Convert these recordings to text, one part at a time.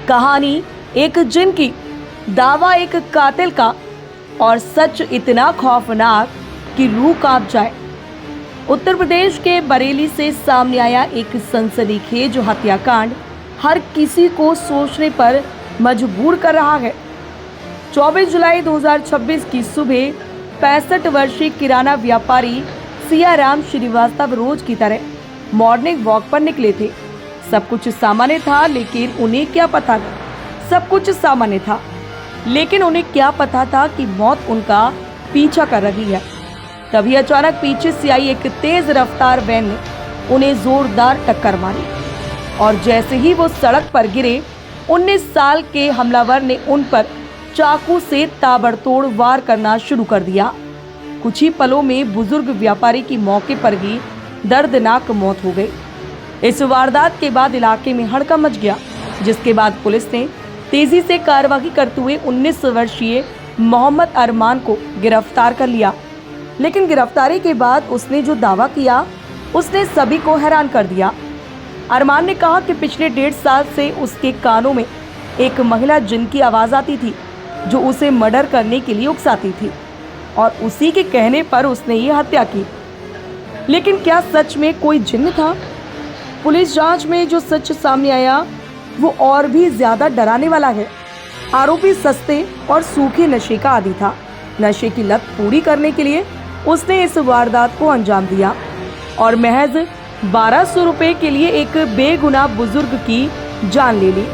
कहानी एक जिन की, दावा एक कातिल का और सच इतना खौफनाक कि रूह कांप जाए। उत्तर प्रदेश के बरेली से सामने आया एक सनसनीखेज हत्याकांड हर किसी को सोचने पर मजबूर कर रहा है। 24 जुलाई 2026 की सुबह 65 वर्षीय किराना व्यापारी सियाराम श्रीवास्तव रोज की तरह मॉर्निंग वॉक पर निकले थे। सब कुछ सामान्य था, लेकिन उन्हें क्या पता था सब कुछ सामान्य था, लेकिन उन्हें क्या पता था कि मौत उनका पीछा कर रही है। तभी अचानक पीछे से आई एक तेज रफ्तार वैन ने उन्हें जोरदार टक्कर मारी और जैसे ही वो सड़क पर गिरे, 19 साल के हमलावर ने उन पर चाकू से ताबड़तोड़ वार करना शुरू कर दिया। कुछ ही पलों में बुजुर्ग व्यापारी की मौके पर ही दर्दनाक मौत हो गई। इस वारदात के बाद इलाके में हड़कंप मच गया, जिसके बाद पुलिस ने तेजी से कार्रवाई करते हुए 19 वर्षीय मोहम्मद अरमान को गिरफ्तार कर लिया। लेकिन गिरफ्तारी के बाद उसने जो दावा किया, उसने सभी को हैरान कर दिया। अरमान ने कहा कि पिछले 1.5 साल से उसके कानों में एक महिला जिन की आवाज आती थी, जो उसे मर्डर करने के लिए उकसाती थी और उसी के कहने पर उसने ये हत्या की। लेकिन क्या सच में कोई जिन्न था? पुलिस जांच में जो सच सामने आया वो और भी ज्यादा डराने वाला है। आरोपी सस्ते और सूखे नशे का आदी था। नशे की लत पूरी करने के लिए उसने इस वारदात को अंजाम दिया और महज 1200 रुपए के लिए एक बेगुनाह बुजुर्ग की जान ले ली।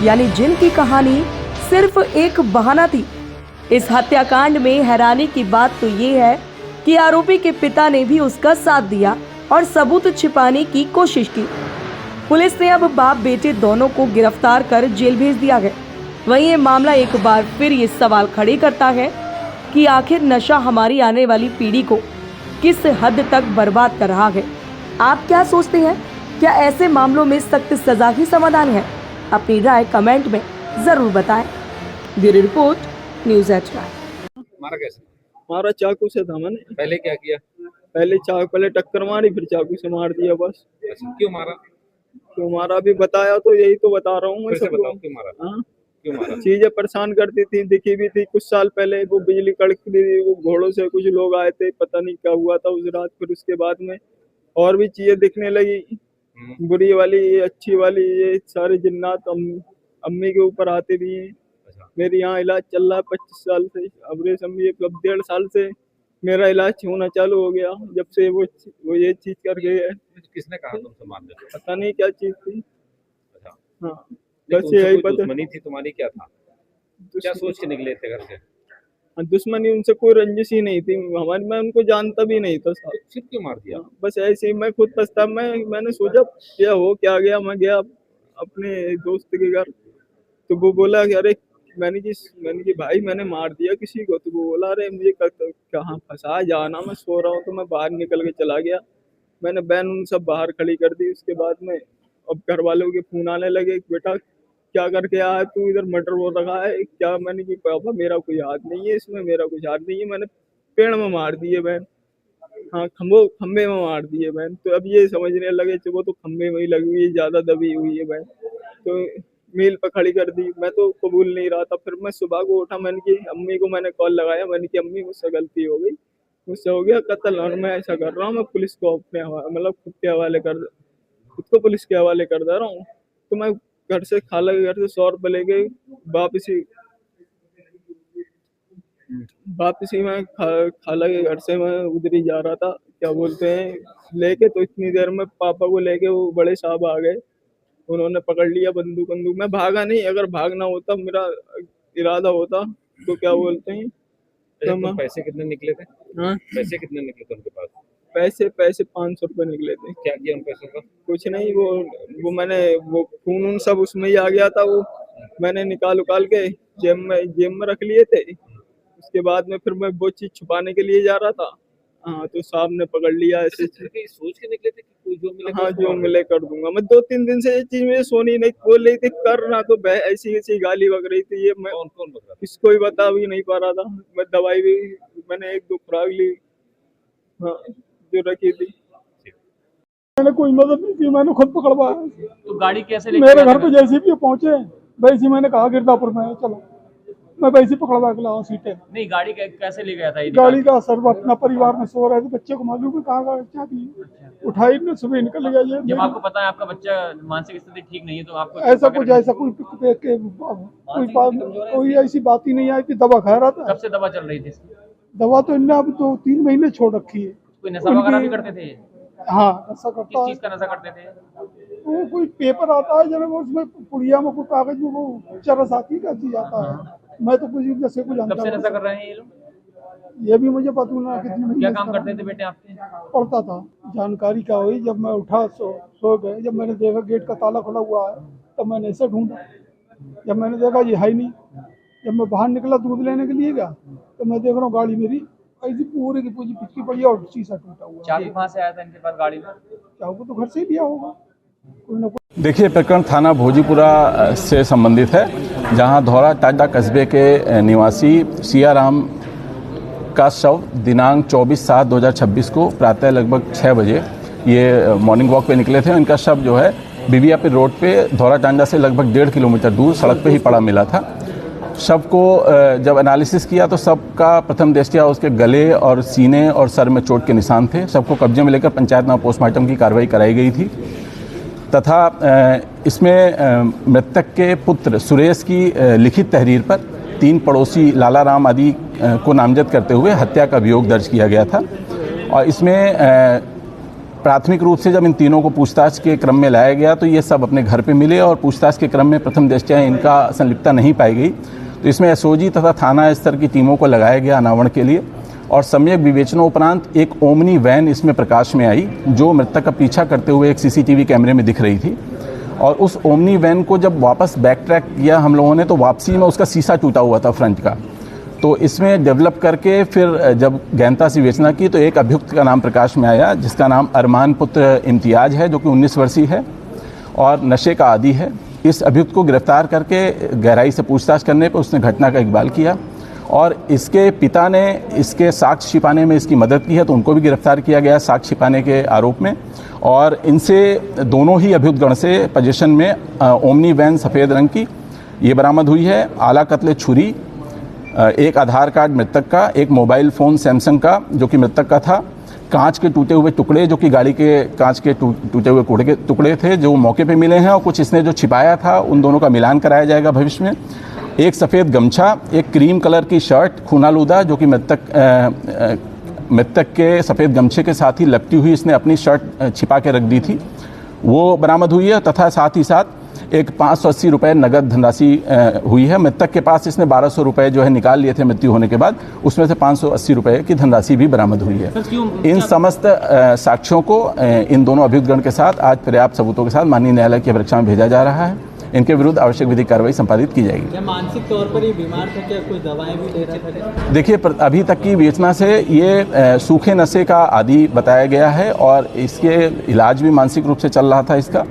यानी जिन की कहानी सिर्फ एक बहाना थी। इस हत्याकांड में हैरानी की बात तो ये है कि आरोपी के पिता ने भी उसका साथ दिया और सबूत छिपाने की कोशिश की। पुलिस ने अब बाप बेटे दोनों को गिरफ्तार कर जेल भेज दिया है। वहीं ये मामला एक बार फिर ये सवाल खड़े करता है कि आखिर नशा हमारी आने वाली पीढ़ी को किस हद तक बर्बाद कर रहा है। आप क्या सोचते हैं? क्या ऐसे मामलों में सख्त सजा ही समाधान है? अपनी राय कमेंट में जरूर बताएं। Bureau report, news at night. मारा कैसे? मारा चाकू से था मैंने। पहले क्या किया? पहले टक्कर मारी, फिर चाकू से मार दिया बस। अच्छा, क्यों मारा? क्यों मारा अभी बताया तो यही तो बता रहा हूँ मैं फिर से सबको। बताओ क्यों मारा? हाँ, क्यों मारा? चीजें परेशान करती थी, दिखी भी थी। कुछ साल पहले वो बिजली कड़कती थी, वो घोड़ों से कुछ लोग आए थे, पता नहीं क्या हुआ था उस रात। फिर उसके बाद में और भी चीजें दिखने लगी, बुरी वाली, ये अच्छी वाली, ये सारे जिन्नात अम्मी के ऊपर आते भी हैं। अच्छा, मेरे यहाँ इलाज चल रहा है 25 साल से। अवरेज अम्मी अब 1.5 साल से मेरा इलाज होना चालू हो गया, जब से वो ये चीज कर गए है। किसने कहा तुमसे मारने को? पता नहीं क्या चीज थी। अच्छा, हाँ, नहीं, बस तुमसे यही कोई पता। दुश्मनी थी तुम्हारी? क्या था? क्या सोच के निकले थे घर से? दुश्मनी उनसे कोई रंजिश ही नहीं थी हमारी। मैं उनको जानता भी नहीं था साहब। फिर क्यों मार दिया? बस ऐसे ही मैं खुद पछता। मैंने सोचा क्या हो क्या गया। मैं गया अपने दोस्त के घर, तो वो बोला कि अरे मैंने कि भाई मैंने मार दिया किसी को। तो वो बोला अरे मुझे कहाँ फंसा, जाना, मैं सो रहा हूँ। तो मैं बाहर निकल के चला गया। मैंने बैन उन सब बाहर खड़ी कर दी। उसके बाद में अब घर वालों के फोन आने लगे, बेटा क्या करके आया तू, इधर मर्डर हो रखा है क्या। मैंने कि पापा मेरा कोई हाथ नहीं है इसमें, मेरा कुछ हाथ नहीं है, मैंने पेड़ में मार दिए बहन। हाँ, खम्बे में मार दिए बहन। तो अब ये समझने लगे कि वो तो खम्बे में ही लगी हुई है, ज्यादा दबी हुई है बहन। तो मील पर खड़ी कर दी। मैं तो कबूल नहीं रहा था। फिर मैं सुबह को उठा, मैंने की अम्मी को मैंने कॉल लगाया। मैंने की अम्मी मुझसे गलती हो गई, मुझसे हो गया कत्ल और मैं ऐसा कर रहा हूँ। मैं पुलिस को अपने मतलब खुद को पुलिस के हवाले कर दे रहा हूँ। तो मैं घर से खाला के घर से 100 रुपये ले गई। वापसी में खाला के घर से मैं उधर ही जा रहा था, क्या बोलते हैं, लेके। तो इतनी देर में पापा को लेके वो बड़े साहब आ गए। उन्होंने पकड़ लिया बंदूक। मैं भागा नहीं। अगर भागना होता, मेरा इरादा होता, तो क्या बोलते हैं, तो तुम पैसे कितने निकले थे? हाँ, पैसे कितने निकले थे उनके पास? पैसे 500 रुपये निकले थे। क्या किया उन पैसों का? कुछ नहीं, वो मैंने वो खून उन सब उसमें ही आ गया था। वो मैंने निकाल के जेब में रख लिए थे। उसके बाद में फिर मैं वो चीज छुपाने के लिए जा रहा था। हाँ, तो साहब ने पकड़ लिया ऐसे। सोच के निकले थे कि कोई जो मिले हाँ, जो मिले कर दूंगा। मैं 2-3 दिन से ये चीज मुझे सोनी नहीं बोल रही थी कर ना, तो ऐसी गाली बक रही थी। ये मैं कौन बता? किसको ही बता भी नहीं पा रहा था। मैं दवाई भी मैंने 1-2 खुराक ली, हाँ, जो रखी थी। मैंने कोई मदद नहीं की, मैंने खुद पकड़वाया। तो गाड़ी कैसे लेके मेरे गए घर पे जैसे भी पहुंचे, वैसे मैंने कहा गिरदापुर में है, चलो मैं वैसे पकड़वा के लाऊं सीटें। नहीं गाड़ी कैसे ले गया था ये गाड़ी का असर अपना परिवार में सो रहे थे, बच्चे को मालूम है कहाँ गाड़ी चाबी उठाई ने सुबह निकल गया। ये जब आपको पता है आपका बच्चा मानसिक स्थिति ठीक नहीं है तो आपको ऐसा कोई ऐसी बात ही नहीं आई कि दवा खा रहा था। कब से दवा चल रही थी इसकी? दवा तो इनने अब 2-3 महीने छोड़ रखी है। कोई नशा वगैरह भी करते थे ये? हाँ नशा करता किस है। चीज का नशा करते थे? वो कोई पेपर आता है जब उसमें पुड़िया में कोई कागज में वो चरस आती का चीज आता है। मैं तो कुछ नशे को जानता कब से नशा कर रहे हैं ये लोग? ये भी मुझे पता ना कितने महीने क्या काम करते थे बेटे आपके? पढ़ता था। जानकारी क्या हुई जब मैं उठा सो गए, जब मैंने देखा गेट का ताला खुला हुआ है तब मैंने ऐसे ढूंढा, जब मैंने देखा ये है नहीं, जब मैं बाहर निकला दूध लेने के लिए गया तो मैं देख रहा हूँ गाड़ी मेरी ऐसी पूरी की पूरी पिचकी पड़ी है और शीशा टूटा हुआ। चाकू कहाँ से आया था इनके पास गाड़ी में? चाकू तो घर से ही लिया होगा कोई ना कोई। देखिए, प्रकरण थाना भोजीपुरा से संबंधित है, जहां धौरा टांडा कस्बे के निवासी सियाराम का शव दिनांक 24/7/2026 को प्रातः लगभग 6 बजे ये मॉर्निंग वॉक पे निकले थे। इनका शव जो है बीबीआपी रोड पे धौरा टांडा से लगभग 1.5 किलोमीटर दूर सड़क पे ही पड़ा मिला था। शव को जब एनालिसिस किया तो शव का प्रथम दृष्टया उसके गले और सीने और सर में चोट के निशान थे। शव को कब्जे में लेकर पंचायतनामा पोस्टमार्टम की कार्रवाई कराई गई थी तथा इसमें मृतक के पुत्र सुरेश की लिखित तहरीर पर 3 पड़ोसी लाला राम आदि को नामजद करते हुए हत्या का अभियोग दर्ज किया गया था। और इसमें प्राथमिक रूप से जब इन तीनों को पूछताछ के क्रम में लाया गया तो ये सब अपने घर पे मिले और पूछताछ के क्रम में प्रथम दृष्टया इनका संलिप्तता नहीं पाई गई। तो इसमें एसओजी तथा थाना स्तर की टीमों को लगाया गया अनावरण के लिए और सम्यक विवेचनोपरांत एक ओमनी वैन इसमें प्रकाश में आई जो मृतक का पीछा करते हुए एक सीसीटीवी कैमरे में दिख रही थी। और उस ओमनी वैन को जब वापस बैक ट्रैक किया हम लोगों ने तो वापसी में उसका शीशा टूटा हुआ था फ्रंट का। तो इसमें डेवलप करके फिर जब गहनता से विवेचना की तो एक अभियुक्त का नाम प्रकाश में आया जिसका नाम अरमान पुत्र इम्तियाज है, जो कि 19 वर्षीय है और नशे का आदी है। इस अभियुक्त को गिरफ्तार करके गहराई से पूछताछ करने पर उसने घटना का इकबाल किया और इसके पिता ने इसके साक्ष्य छिपाने में इसकी मदद की है तो उनको भी गिरफ्तार किया गया साक्ष्य छिपाने के आरोप में। और इनसे दोनों ही अभियुक्त गण से पोजीशन में ओमनी वैन सफ़ेद रंग की ये बरामद हुई है, आला कत्ले छुरी, एक आधार कार्ड मृतक का, एक मोबाइल फ़ोन सैमसंग का जो कि मृतक का था, कांच के टूटे हुए टुकड़े जो कि गाड़ी के कांच के टूटे हुए टुकड़े थे जो मौके पे मिले हैं और कुछ इसने जो छिपाया था उन दोनों का मिलान कराया जाएगा भविष्य में। एक सफ़ेद गमछा, एक क्रीम कलर की शर्ट खूनालूदा जो कि मृतक के सफ़ेद गमछे के साथ ही लपटी हुई इसने अपनी शर्ट छिपा के रख दी थी, वो बरामद हुई है तथा साथ ही साथ एक 580 रुपये नगद धनराशि हुई है। मृतक के पास इसने 1200 रुपये जो है निकाल लिए थे मृत्यु होने के बाद, उसमें से 580 रुपये की धनराशि भी बरामद हुई है। इन समस्त साक्ष्यों को इन दोनों अभियुक्तगण के साथ आज पर्याप्त सबूतों के साथ माननीय न्यायालय की अभिरक्षा में भेजा जा रहा है। इनके विरुद्ध आवश्यक विधिक कार्रवाई संपादित की जाएगी। क्या मानसिक तौर पर ये बीमार था? क्या कोई दवाएं भी ले रहा था? देखिए, अभी तक की विवेचना से ये सूखे नशे का आदी बताया गया है और इसके इलाज भी मानसिक रूप से चल रहा था इसका।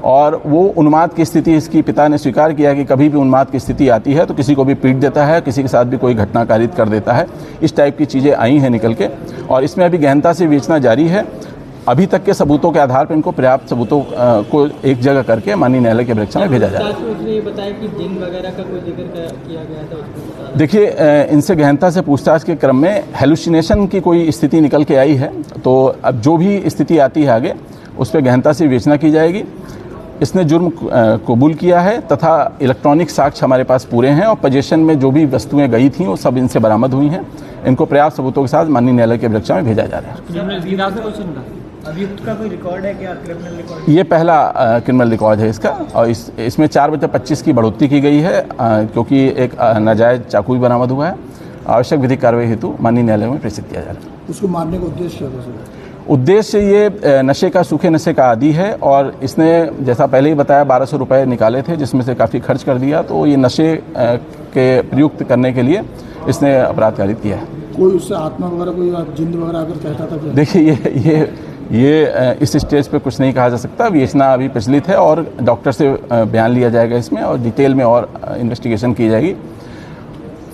और वो उन्माद की स्थिति इसकी पिता ने स्वीकार किया कि कभी भी उन्माद की स्थिति आती है तो किसी को भी पीट देता है, किसी के साथ भी कोई घटना कारित कर देता है। इस टाइप की चीज़ें आई हैं निकल के और इसमें अभी गहनता से विवेचना जारी है। अभी तक के सबूतों के आधार पर इनको पर्याप्त सबूतों को एक जगह करके माननीय न्यायालय की अभिरक्षा में भेजा जाए। उसने ये बताया कि जिन वगैरह का कोई जिक्र किया गया था। देखिए, इनसे गहनता से पूछताछ के क्रम में हेलुसिनेशन की कोई स्थिति निकल के आई है तो अब जो भी स्थिति आती है आगे उस पर गहनता से विवेचना की जाएगी। इसने जुर्म कबूल किया है तथा इलेक्ट्रॉनिक साक्ष्य हमारे पास पूरे हैं और पोजीशन में जो भी वस्तुएं गई थी वो सब इनसे बरामद हुई हैं। इनको पर्याप्त सबूतों के साथ माननीय न्यायालय की अभिरक्षा में भेजा जा रहा है। अभियुक्त का कोई रिकॉर्ड है क्या? Criminal record? ये पहला क्रिमिनल रिकॉर्ड है इसका और इसमें 4/25 की बढ़ोतरी की गई है क्योंकि एक नाजायज चाकू भी बरामद हुआ है। आवश्यक विधिक कार्रवाई हेतु माननीय न्यायालय में प्रेषित किया जा रहा है। उसको मारने का उद्देश्य क्या था? उद्देश्य ये नशे का सूखे नशे का आदी है और इसने जैसा पहले ही बताया 1200 रुपये निकाले थे जिसमें से काफ़ी खर्च कर दिया, तो ये नशे के प्रयुक्त करने के लिए इसने अपराध कारित किया है। कोई उससे आत्मा वगैरह कोई जिंद वगैरह अगर कहता था क्या? देखिए, ये इस स्टेज पे कुछ नहीं कहा जा सकता। विवेचना अभी प्रचलित है और डॉक्टर से बयान लिया जाएगा इसमें और डिटेल में और इन्वेस्टिगेशन की जाएगी।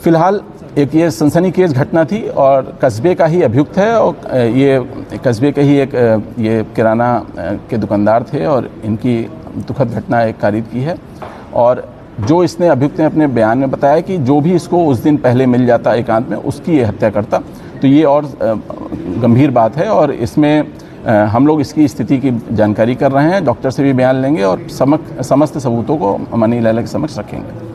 फिलहाल एक ये सनसनीखेज घटना थी और कस्बे का ही अभियुक्त है और ये कस्बे के ही एक ये किराना के दुकानदार थे और इनकी दुखद घटना एक कारित की है और जो इसने अभियुक्त ने अपने बयान में बताया कि जो भी इसको उस दिन पहले मिल जाता एकांत में उसकी ये हत्या करता, तो ये और गंभीर बात है और इसमें हम लोग इसकी स्थिति की जानकारी कर रहे हैं, डॉक्टर से भी बयान लेंगे और समस्त सबूतों को मनी लैला के समक्ष रखेंगे।